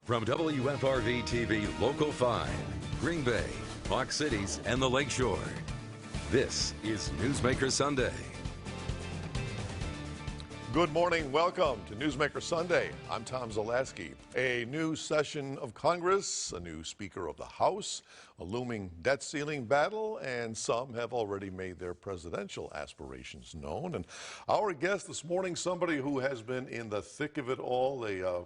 From WFRV TV Local 5, Green Bay, Fox Cities, and the Lakeshore, this is Newsmaker Sunday. Good morning. Welcome to Newsmaker Sunday. I'm Tom Zalaski. A new session of Congress, a new Speaker of the House, a looming debt ceiling battle, and some have already made their presidential aspirations known. And our guest this morning, somebody who has been in the thick of it all, a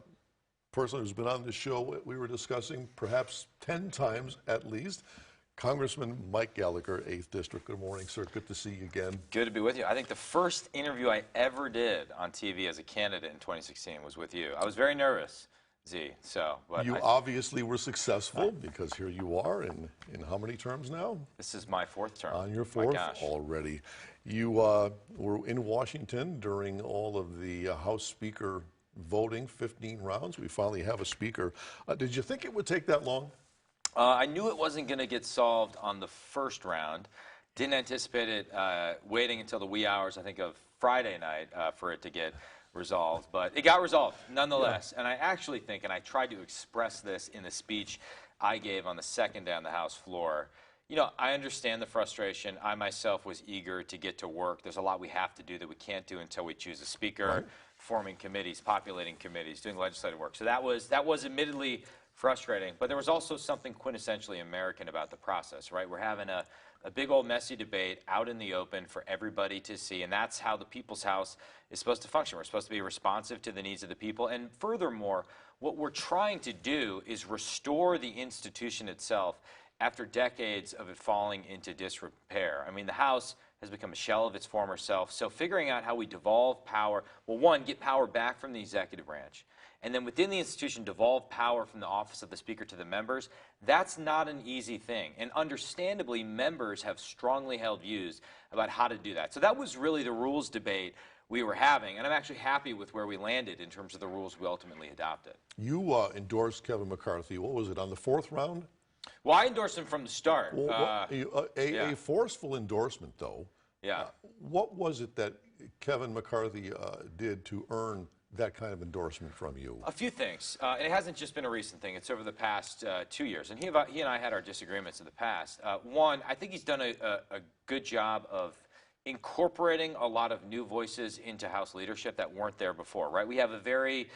person who's been on the show we were discussing perhaps 10 times at least, Congressman Mike Gallagher, 8th District. Good morning, sir. Good to see you again. Good to be with you. I think the first interview I ever did on TV as a candidate in 2016 was with you. I was very nervous, Z. But you obviously were successful because here you are in how many terms now? This is my 4th term. On your 4th already. You were in Washington during all of the House Speaker voting, 15 rounds. We finally have a speaker. Did you think it would take that long? I knew it wasn't going to get solved on the first round. Didn't anticipate it waiting until the wee hours, I think, of Friday night for it to get resolved. But it got resolved nonetheless. Yeah. And I actually think, and I tried to express this in the speech I gave on the second day on the House floor, you know, I understand the frustration. I myself was eager to get to work. There's a lot we have to do that we can't do until we choose a speaker, right. Forming committees, populating committees, doing legislative work. So that was admittedly frustrating, but there was also something quintessentially American about the process, right? We're having a big old messy debate out in the open for everybody to see, and that's how the People's House is supposed to function. We're supposed to be responsive to the needs of the people, and furthermore, what we're trying to do is restore the institution itself after decades of it falling into disrepair. I mean, the House has become a shell of its former self, so figuring out how we devolve power, well, one, get power back from the executive branch, and then within the institution, devolve power from the office of the Speaker to the members, that's not an easy thing. And understandably, members have strongly held views about how to do that. So that was really the rules debate we were having, and I'm actually happy with where we landed in terms of the rules we ultimately adopted. You endorsed Kevin McCarthy, what was it, on the 4th round? Well, I endorsed him from the start. Well, a forceful endorsement, though. Yeah. What was it that Kevin McCarthy did to earn that kind of endorsement from you? A few things. And it hasn't just been a recent thing. It's over the past 2 years. And he and I had our disagreements in the past. One, I think he's done a good job of incorporating a lot of new voices into House leadership that weren't there before, right? We have a very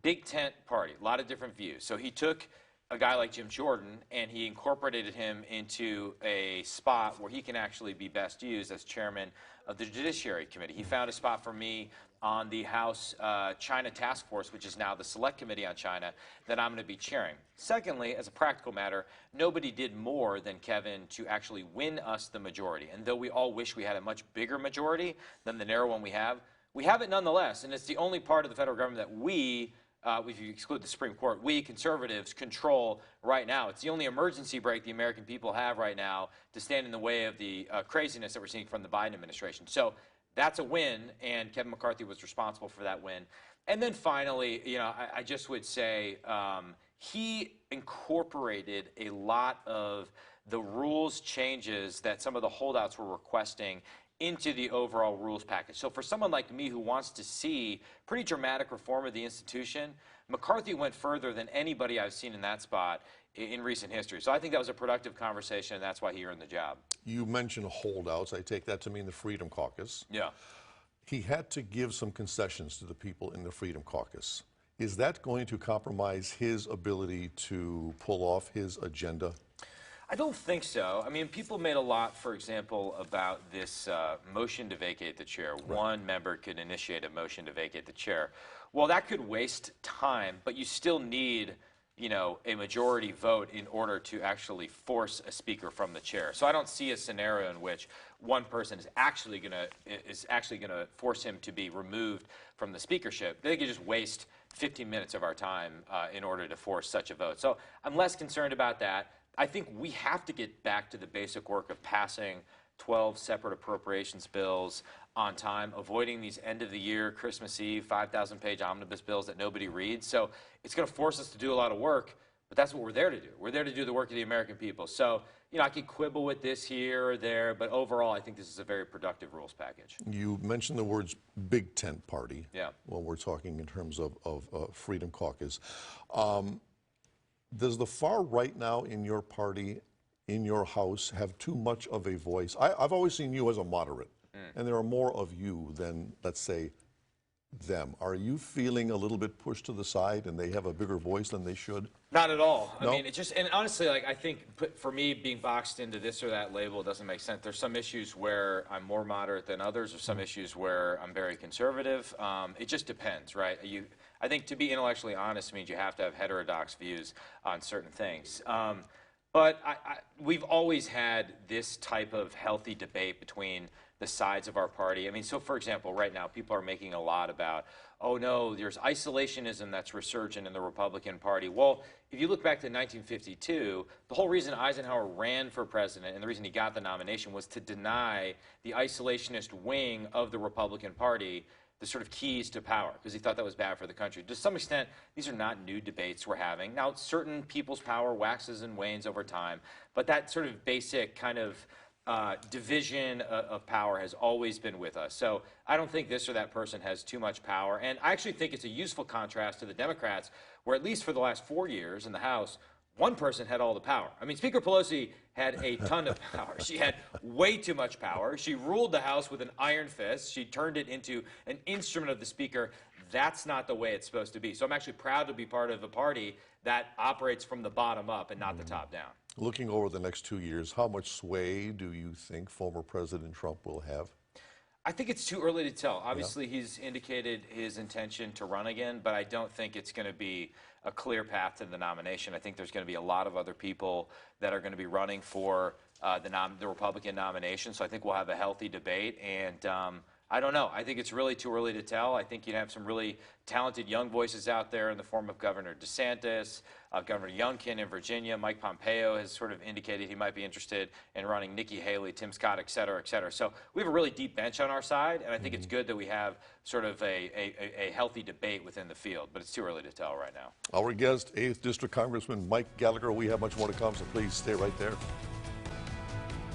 big tent party, a lot of different views. So he took a guy like Jim Jordan, and he incorporated him into a spot where he can actually be best used as chairman of the Judiciary Committee. He found a spot for me on the House China Task Force, which is now the Select Committee on China, that I'm going to be chairing. Secondly, as a practical matter, nobody did more than Kevin to actually win us the majority. And though we all wish we had a much bigger majority than the narrow one we have it nonetheless, and it's the only part of the federal government that we, if you exclude the Supreme Court, we conservatives control right now. It's the only emergency brake the American people have right now to stand in the way of the craziness that we're seeing from the Biden administration. So that's a win, and Kevin McCarthy was responsible for that win. And then finally, you know, I just would say he incorporated a lot of the rules changes that some of the holdouts were requesting into the overall rules package. So for someone like me who wants to see pretty dramatic reform of the institution, McCarthy went further than anybody I've seen in that spot in recent history. So I think that was a productive conversation, and that's why he earned the job. You mentioned holdouts. I take that to mean the Freedom Caucus. Yeah. He had to give some concessions to the people in the Freedom Caucus. Is that going to compromise his ability to pull off his agenda? I don't think so. I mean, people made a lot, for example, about this motion to vacate the chair. Right. One member could initiate a motion to vacate the chair. Well, that could waste time, but you still need, you know, a majority vote in order to actually force a speaker from the chair. So I don't see a scenario in which one person is actually going to force him to be removed from the speakership. They could just waste 15 minutes of our time in order to force such a vote. So I'm less concerned about that. I think we have to get back to the basic work of passing 12 separate appropriations bills on time, avoiding these end-of-the-year, Christmas Eve, 5,000-page omnibus bills that nobody reads. So it's going to force us to do a lot of work, but that's what we're there to do. We're there to do the work of the American people. So, you know, I could quibble with this here or there, but overall, I think this is a very productive rules package. You mentioned the words big tent party. Yeah. When we're talking in terms of Freedom Caucus. Does the far right now in your party, in your House, have too much of a voice? I've always seen you as a moderate, and there are more of you than, let's say, them. Are you feeling a little bit pushed to the side and they have a bigger voice than they should? Not at all. No? I mean, it just, and honestly, like, I think for me, being boxed into this or that label doesn't make sense. There's some issues where I'm more moderate than others, or some issues where I'm very conservative. It just depends, right? I think to be intellectually honest means you have to have heterodox views on certain things. But we've always had this type of healthy debate between the sides of our party. I mean, so for example, right now, people are making a lot about, oh no, there's isolationism that's resurgent in the Republican Party. Well, if you look back to 1952, the whole reason Eisenhower ran for president and the reason he got the nomination was to deny the isolationist wing of the Republican Party the sort of keys to power, because he thought that was bad for the country. To some extent, these are not new debates we're having. Now, certain people's power waxes and wanes over time, but that sort of basic kind of division of power has always been with us. So I don't think this or that person has too much power. And I actually think it's a useful contrast to the Democrats, where at least for the last 4 years in the House, one person had all the power. I mean, Speaker Pelosi had a ton of power. She had way too much power. She ruled the House with an iron fist. She turned it into an instrument of the Speaker. That's not the way it's supposed to be. So I'm actually proud to be part of a party that operates from the bottom up and not the top down. Looking over the next 2 years, how much sway do you think former President Trump will have? I think it's too early to tell. Obviously, he's indicated his intention to run again, but I don't think it's going to be a clear path to the nomination. I think there's going to be a lot of other people that are going to be running for the Republican nomination, so I think we'll have a healthy debate. And I don't know. I think it's really too early to tell. I think you'd have some really talented young voices out there in the form of Governor DeSantis, Governor Youngkin in Virginia. Mike Pompeo has sort of indicated he might be interested in running, Nikki Haley, Tim Scott, et cetera, et cetera. So we have a really deep bench on our side, and I think it's good that we have sort of a healthy debate within the field, but it's too early to tell right now. Our guest, 8th District Congressman Mike Gallagher. We have much more to come, so please stay right there.